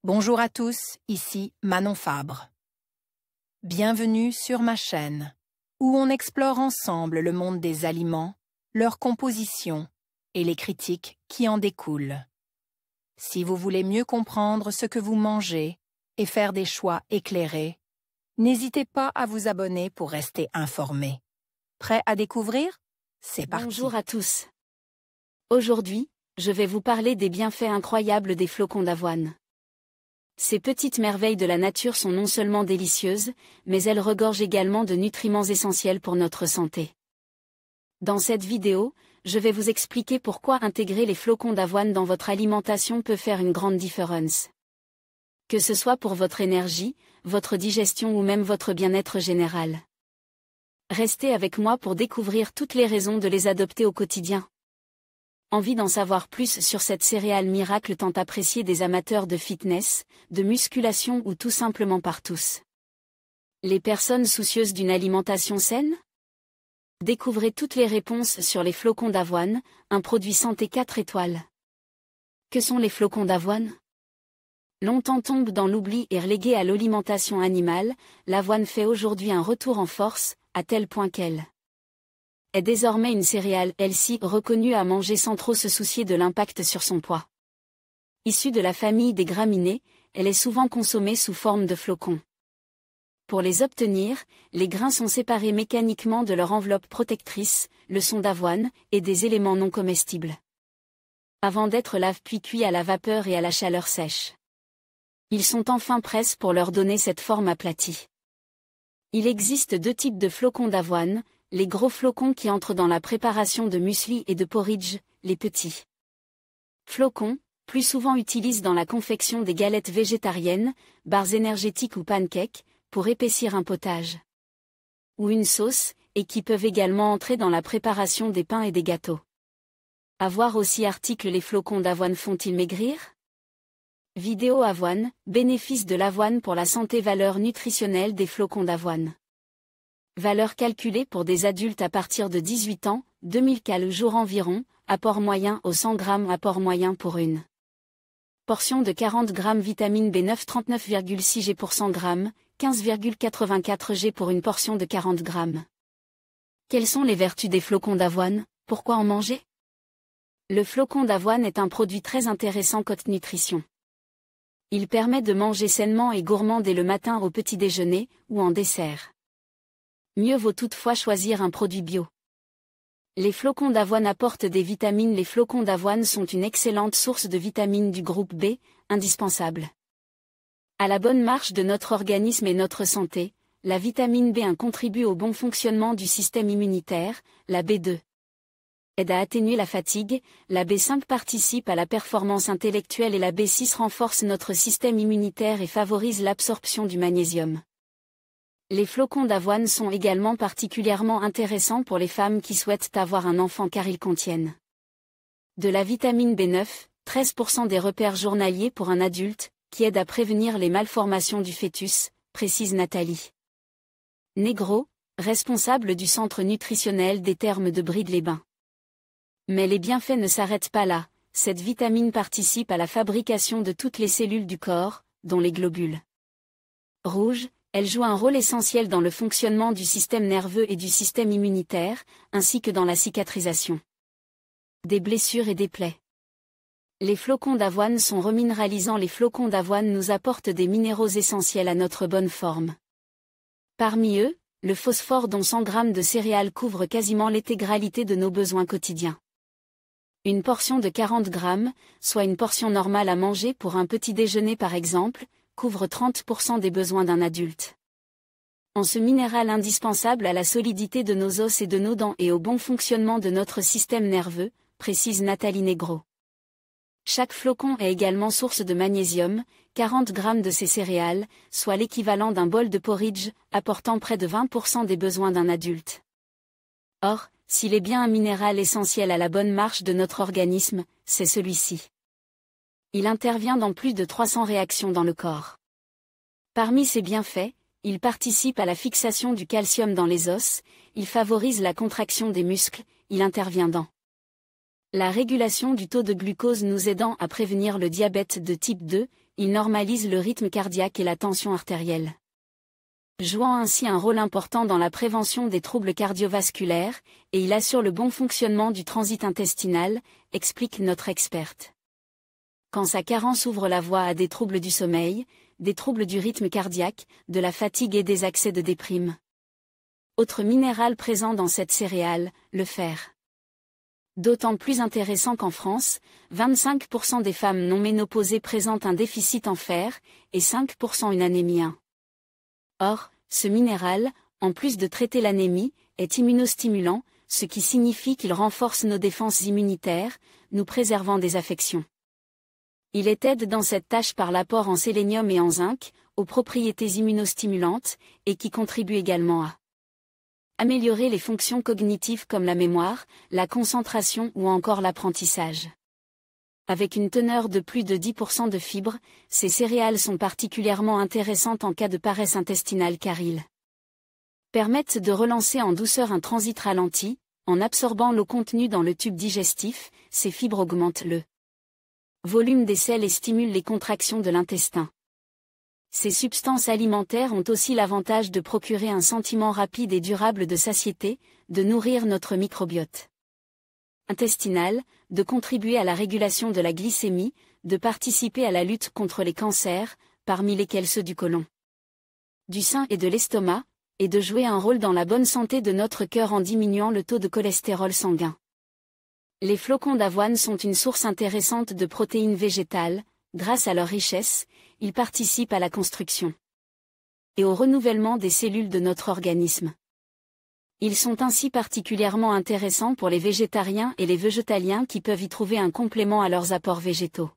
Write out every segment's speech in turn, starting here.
Bonjour à tous, ici Manon Fabre. Bienvenue sur ma chaîne, où on explore ensemble le monde des aliments, leur composition et les critiques qui en découlent. Si vous voulez mieux comprendre ce que vous mangez et faire des choix éclairés, n'hésitez pas à vous abonner pour rester informé. Prêt à découvrir? C'est parti. Bonjour à tous. Aujourd'hui, je vais vous parler des bienfaits incroyables des flocons d'avoine. Ces petites merveilles de la nature sont non seulement délicieuses, mais elles regorgent également de nutriments essentiels pour notre santé. Dans cette vidéo, je vais vous expliquer pourquoi intégrer les flocons d'avoine dans votre alimentation peut faire une grande différence. Que ce soit pour votre énergie, votre digestion ou même votre bien-être général. Restez avec moi pour découvrir toutes les raisons de les adopter au quotidien. Envie d'en savoir plus sur cette céréale miracle tant appréciée des amateurs de fitness, de musculation ou tout simplement par tous. Les personnes soucieuses d'une alimentation saine? Découvrez toutes les réponses sur les flocons d'avoine, un produit santé 4 étoiles. Que sont les flocons d'avoine? Longtemps tombé dans l'oubli et relégué à l'alimentation animale, l'avoine fait aujourd'hui un retour en force, à tel point qu'elle est désormais une céréale healthy reconnue à manger sans trop se soucier de l'impact sur son poids. Issue de la famille des graminées, elle est souvent consommée sous forme de flocons. Pour les obtenir, les grains sont séparés mécaniquement de leur enveloppe protectrice, le son d'avoine, et des éléments non comestibles. Avant d'être lavés puis cuits à la vapeur et à la chaleur sèche. Ils sont enfin pressés pour leur donner cette forme aplatie. Il existe deux types de flocons d'avoine, les gros flocons qui entrent dans la préparation de muesli et de porridge, les petits flocons, plus souvent utilisés dans la confection des galettes végétariennes, barres énergétiques ou pancakes, pour épaissir un potage ou une sauce, et qui peuvent également entrer dans la préparation des pains et des gâteaux. À voir aussi article les flocons d'avoine font-ils maigrir? Vidéo avoine, bénéfices de l'avoine pour la santé. Valeur nutritionnelle des flocons d'avoine. Valeur calculée pour des adultes à partir de 18 ans, 2000 cal jour environ, apport moyen au 100 g. Apport moyen pour une portion de 40 g. Vitamine B9 39,6 g pour 100 g, 15,84 g pour une portion de 40 g. Quelles sont les vertus des flocons d'avoine? Pourquoi en manger? Le flocon d'avoine est un produit très intéressant côté nutrition. Il permet de manger sainement et gourmand dès le matin au petit déjeuner, ou en dessert. Mieux vaut toutefois choisir un produit bio. Les flocons d'avoine apportent des vitamines. Les flocons d'avoine sont une excellente source de vitamines du groupe B, indispensable à la bonne marche de notre organisme et notre santé. La vitamine B1 contribue au bon fonctionnement du système immunitaire, la B2 aide à atténuer la fatigue, la B5 participe à la performance intellectuelle et la B6 renforce notre système immunitaire et favorise l'absorption du magnésium. Les flocons d'avoine sont également particulièrement intéressants pour les femmes qui souhaitent avoir un enfant car ils contiennent de la vitamine B9, 13% des repères journaliers pour un adulte, qui aide à prévenir les malformations du fœtus, précise Nathalie Negro, responsable du centre nutritionnel des Thermes de Bride-les-Bains. Mais les bienfaits ne s'arrêtent pas là, cette vitamine participe à la fabrication de toutes les cellules du corps, dont les globules rouges. Elle joue un rôle essentiel dans le fonctionnement du système nerveux et du système immunitaire, ainsi que dans la cicatrisation des blessures et des plaies. Les flocons d'avoine sont reminéralisants. Les flocons d'avoine nous apportent des minéraux essentiels à notre bonne forme. Parmi eux, le phosphore dont 100 g de céréales couvre quasiment l'intégralité de nos besoins quotidiens. Une portion de 40 g, soit une portion normale à manger pour un petit déjeuner par exemple, couvre 30% des besoins d'un adulte. En ce minéral indispensable à la solidité de nos os et de nos dents et au bon fonctionnement de notre système nerveux, précise Nathalie Negro. Chaque flocon est également source de magnésium, 40 g de ces céréales, soit l'équivalent d'un bol de porridge, apportant près de 20% des besoins d'un adulte. Or, s'il est bien un minéral essentiel à la bonne marche de notre organisme, c'est celui-ci. Il intervient dans plus de 300 réactions dans le corps. Parmi ses bienfaits, il participe à la fixation du calcium dans les os, il favorise la contraction des muscles, il intervient dans la régulation du taux de glucose nous aidant à prévenir le diabète de type 2, il normalise le rythme cardiaque et la tension artérielle, jouant ainsi un rôle important dans la prévention des troubles cardiovasculaires, et il assure le bon fonctionnement du transit intestinal, explique notre experte. Quand sa carence ouvre la voie à des troubles du sommeil, des troubles du rythme cardiaque, de la fatigue et des accès de déprime. Autre minéral présent dans cette céréale, le fer. D'autant plus intéressant qu'en France, 25% des femmes non ménopausées présentent un déficit en fer, et 5% une anémie 1. Or, ce minéral, en plus de traiter l'anémie, est immunostimulant, ce qui signifie qu'il renforce nos défenses immunitaires, nous préservant des affections. Il aide dans cette tâche par l'apport en sélénium et en zinc, aux propriétés immunostimulantes, et qui contribue également à améliorer les fonctions cognitives comme la mémoire, la concentration ou encore l'apprentissage. Avec une teneur de plus de 10% de fibres, ces céréales sont particulièrement intéressantes en cas de paresse intestinale car ils permettent de relancer en douceur un transit ralenti, en absorbant l'eau contenue dans le tube digestif, ces fibres augmentent le volume des selles et stimulent les contractions de l'intestin. Ces substances alimentaires ont aussi l'avantage de procurer un sentiment rapide et durable de satiété, de nourrir notre microbiote intestinal, de contribuer à la régulation de la glycémie, de participer à la lutte contre les cancers, parmi lesquels ceux du côlon, du sein et de l'estomac, et de jouer un rôle dans la bonne santé de notre cœur en diminuant le taux de cholestérol sanguin. Les flocons d'avoine sont une source intéressante de protéines végétales, grâce à leur richesse, ils participent à la construction et au renouvellement des cellules de notre organisme. Ils sont ainsi particulièrement intéressants pour les végétariens et les végétaliens qui peuvent y trouver un complément à leurs apports végétaux.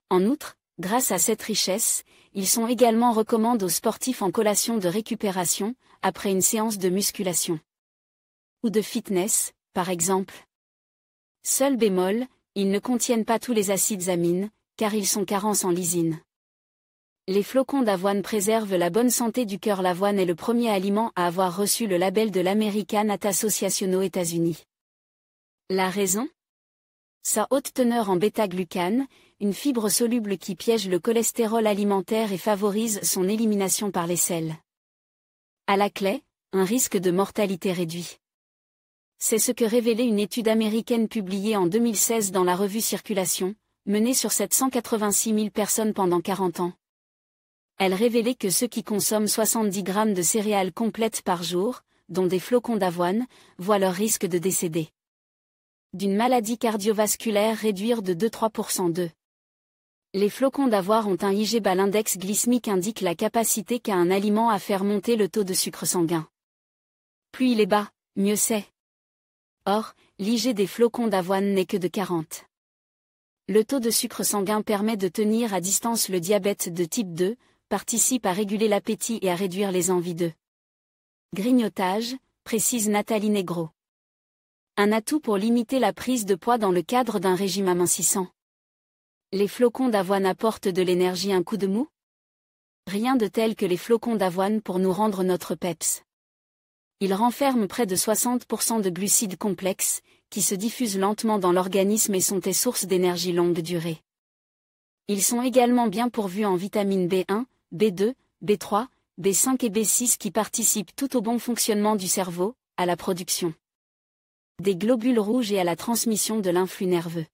En outre, grâce à cette richesse, ils sont également recommandés aux sportifs en collation de récupération, après une séance de musculation ou de fitness, par exemple. Seul bémol, ils ne contiennent pas tous les acides amines, car ils sont carents en lysine. Les flocons d'avoine préservent la bonne santé du cœur. L'avoine est le premier aliment à avoir reçu le label de l'American Heart Association aux États-Unis. La raison ? Sa haute teneur en bêta-glucane, une fibre soluble qui piège le cholestérol alimentaire et favorise son élimination par les selles. À la clé, un risque de mortalité réduit. C'est ce que révélait une étude américaine publiée en 2016 dans la revue Circulation, menée sur 786 000 personnes pendant 40 ans. Elle révélait que ceux qui consomment 70 grammes de céréales complètes par jour, dont des flocons d'avoine, voient leur risque de décéder d'une maladie cardiovasculaire réduire de 2-3% d'eux. Les flocons d'avoine ont un IG bas. L'index glycémique indique la capacité qu'a un aliment à faire monter le taux de sucre sanguin. Plus il est bas, mieux c'est. Or, l'IG des flocons d'avoine n'est que de 40. Le taux de sucre sanguin permet de tenir à distance le diabète de type 2, participe à réguler l'appétit et à réduire les envies de grignotage, précise Nathalie Negro. Un atout pour limiter la prise de poids dans le cadre d'un régime amincissant. Les flocons d'avoine apportent de l'énergie un coup de mou ? Rien de tel que les flocons d'avoine pour nous rendre notre peps. Ils renferment près de 60% de glucides complexes, qui se diffusent lentement dans l'organisme et sont des sources d'énergie longue durée. Ils sont également bien pourvus en vitamines B1, B2, B3, B5 et B6 qui participent tout au bon fonctionnement du cerveau, à la production des globules rouges et à la transmission de l'influx nerveux.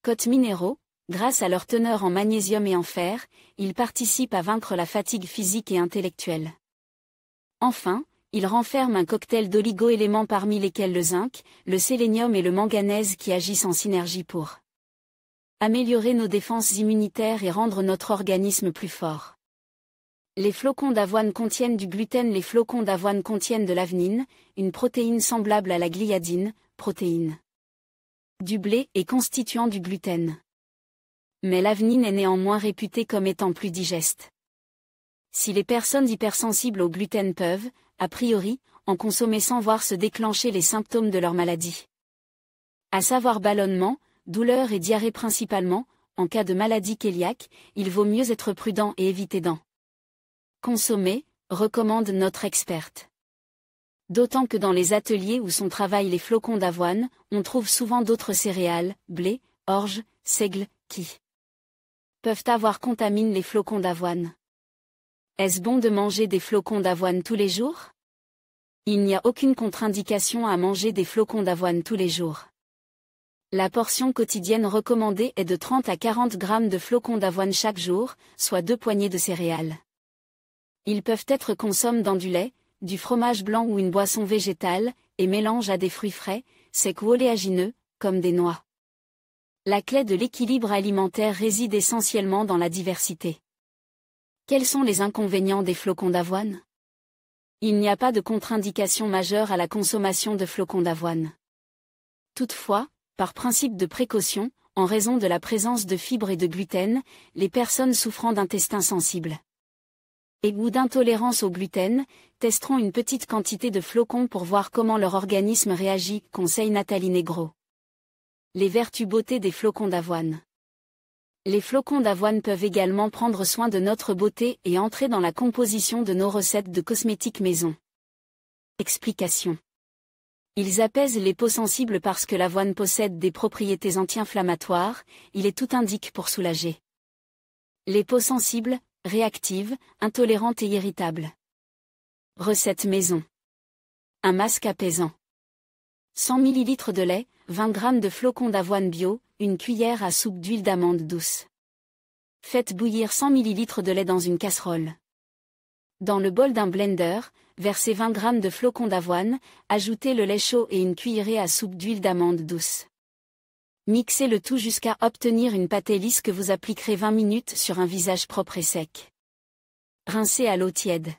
Côte minéraux, grâce à leur teneur en magnésium et en fer, ils participent à vaincre la fatigue physique et intellectuelle. Enfin, ils renferment un cocktail d'oligo-éléments parmi lesquels le zinc, le sélénium et le manganèse qui agissent en synergie pour améliorer nos défenses immunitaires et rendre notre organisme plus fort. Les flocons d'avoine contiennent du gluten. Les flocons d'avoine contiennent de l'avenine, une protéine semblable à la gliadine, protéine du blé et constituant du gluten. Mais l'avenine est néanmoins réputée comme étant plus digeste. Si les personnes hypersensibles au gluten peuvent, a priori, en consommer sans voir se déclencher les symptômes de leur maladie. À savoir ballonnement, douleur et diarrhée principalement, en cas de maladie cœliaque, il vaut mieux être prudent et éviter d'en consommer, recommande notre experte. D'autant que dans les ateliers où sont travaillent les flocons d'avoine, on trouve souvent d'autres céréales, blé, orge, seigle, qui peuvent avoir contaminent les flocons d'avoine. Est-ce bon de manger des flocons d'avoine tous les jours? Il n'y a aucune contre-indication à manger des flocons d'avoine tous les jours. La portion quotidienne recommandée est de 30 à 40 grammes de flocons d'avoine chaque jour, soit 2 poignées de céréales. Ils peuvent être consommés dans du lait, du fromage blanc ou une boisson végétale, et mélangent à des fruits frais, secs ou oléagineux, comme des noix. La clé de l'équilibre alimentaire réside essentiellement dans la diversité. Quels sont les inconvénients des flocons d'avoine? Il n'y a pas de contre-indication majeure à la consommation de flocons d'avoine. Toutefois, par principe de précaution, en raison de la présence de fibres et de gluten, les personnes souffrant d'intestin sensible ou d'intolérance au gluten, testeront une petite quantité de flocons pour voir comment leur organisme réagit, conseille Nathalie Negro. Les vertus beauté des flocons d'avoine. Les flocons d'avoine peuvent également prendre soin de notre beauté et entrer dans la composition de nos recettes de cosmétiques maison. Explication. Ils apaisent les peaux sensibles parce que l'avoine possède des propriétés anti-inflammatoires, il est tout indique pour soulager les peaux sensibles, réactives, intolérantes et irritables. Recette maison. Un masque apaisant. 100 ml de lait, 20 g de flocons d'avoine bio, une cuillère à soupe d'huile d'amande douce. Faites bouillir 100 ml de lait dans une casserole. Dans le bol d'un blender, versez 20 g de flocons d'avoine, ajoutez le lait chaud et une cuillerée à soupe d'huile d'amande douce. Mixez le tout jusqu'à obtenir une pâtée lisse que vous appliquerez 20 minutes sur un visage propre et sec. Rincez à l'eau tiède.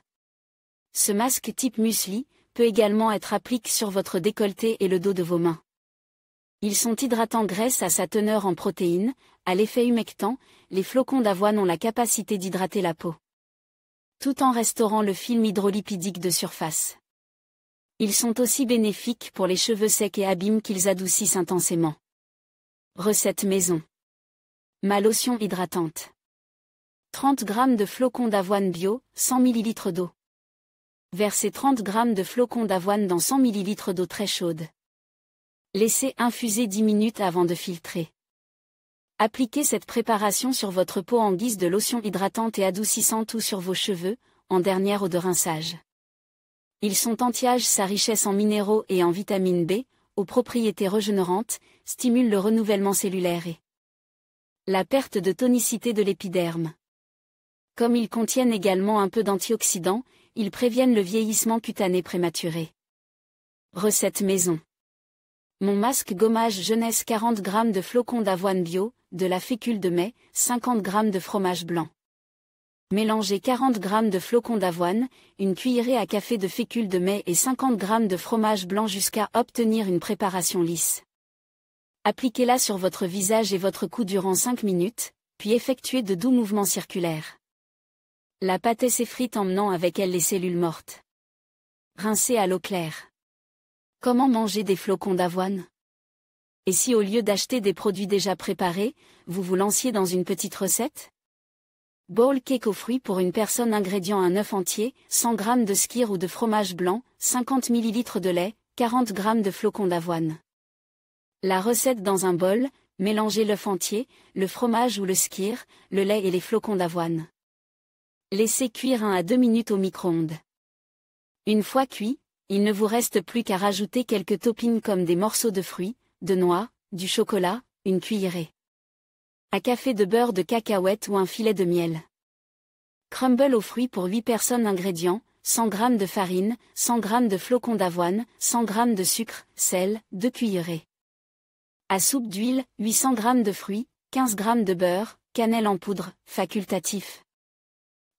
Ce masque type muesli peut également être appliqué sur votre décolleté et le dos de vos mains. Ils sont hydratants grâce à sa teneur en protéines, à l'effet humectant, les flocons d'avoine ont la capacité d'hydrater la peau, tout en restaurant le film hydrolipidique de surface. Ils sont aussi bénéfiques pour les cheveux secs et abîmes qu'ils adoucissent intensément. Recette maison. Ma lotion hydratante. 30 g de flocons d'avoine bio, 100 ml d'eau. Versez 30 g de flocons d'avoine dans 100 ml d'eau très chaude. Laissez infuser 10 minutes avant de filtrer. Appliquez cette préparation sur votre peau en guise de lotion hydratante et adoucissante ou sur vos cheveux, en dernière eau de rinçage. Ils sont anti-âge, sa richesse en minéraux et en vitamine B, aux propriétés régénérantes, stimulent le renouvellement cellulaire et la perte de tonicité de l'épiderme. Comme ils contiennent également un peu d'antioxydants, ils préviennent le vieillissement cutané prématuré. Recette maison. Mon masque gommage jeunesse 40 g de flocons d'avoine bio, de la fécule de mai, 50 g de fromage blanc. Mélangez 40 g de flocons d'avoine, une cuillerée à café de fécule de mai et 50 g de fromage blanc jusqu'à obtenir une préparation lisse. Appliquez-la sur votre visage et votre cou durant 5 minutes, puis effectuez de doux mouvements circulaires. La pâtée s'effrite emmenant avec elle les cellules mortes. Rincez à l'eau claire. Comment manger des flocons d'avoine? Et si au lieu d'acheter des produits déjà préparés, vous vous lanciez dans une petite recette? Bowl cake aux fruits pour une personne. Ingrédients: un œuf entier, 100 g de skyr ou de fromage blanc, 50 ml de lait, 40 g de flocons d'avoine. La recette: dans un bol, mélangez l'œuf entier, le fromage ou le skyr, le lait et les flocons d'avoine. Laissez cuire 1 à 2 minutes au micro-ondes. Une fois cuit, il ne vous reste plus qu'à rajouter quelques toppings comme des morceaux de fruits, de noix, du chocolat, une cuillerée à café de beurre de cacahuète ou un filet de miel. Crumble aux fruits pour 8 personnes. Ingrédients: 100 g de farine, 100 g de flocons d'avoine, 100 g de sucre, sel, 2 cuillerées à soupe d'huile, 800 g de fruits, 15 g de beurre, cannelle en poudre, facultatif.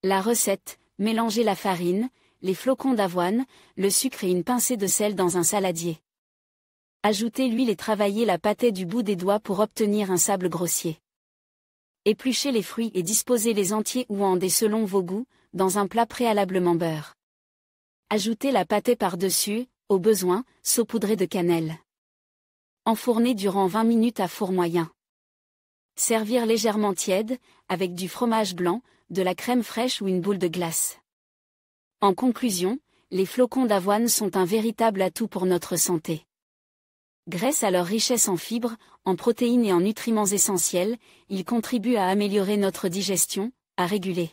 La recette: mélangez la farine, les flocons d'avoine, le sucre et une pincée de sel dans un saladier. Ajoutez l'huile et travaillez la pâtée du bout des doigts pour obtenir un sable grossier. Épluchez les fruits et disposez-les entiers ou en dés selon vos goûts, dans un plat préalablement beurre. Ajoutez la pâtée par-dessus, au besoin, saupoudrez de cannelle. Enfournez durant 20 minutes à four moyen. Servir légèrement tiède, avec du fromage blanc, de la crème fraîche ou une boule de glace. En conclusion, les flocons d'avoine sont un véritable atout pour notre santé. Grâce à leur richesse en fibres, en protéines et en nutriments essentiels, ils contribuent à améliorer notre digestion, à réguler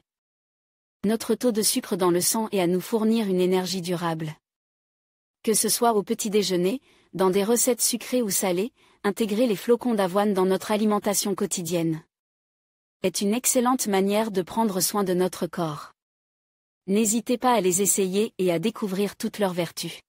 notre taux de sucre dans le sang et à nous fournir une énergie durable. Que ce soit au petit déjeuner, dans des recettes sucrées ou salées, intégrer les flocons d'avoine dans notre alimentation quotidienne est une excellente manière de prendre soin de notre corps. N'hésitez pas à les essayer et à découvrir toutes leurs vertus.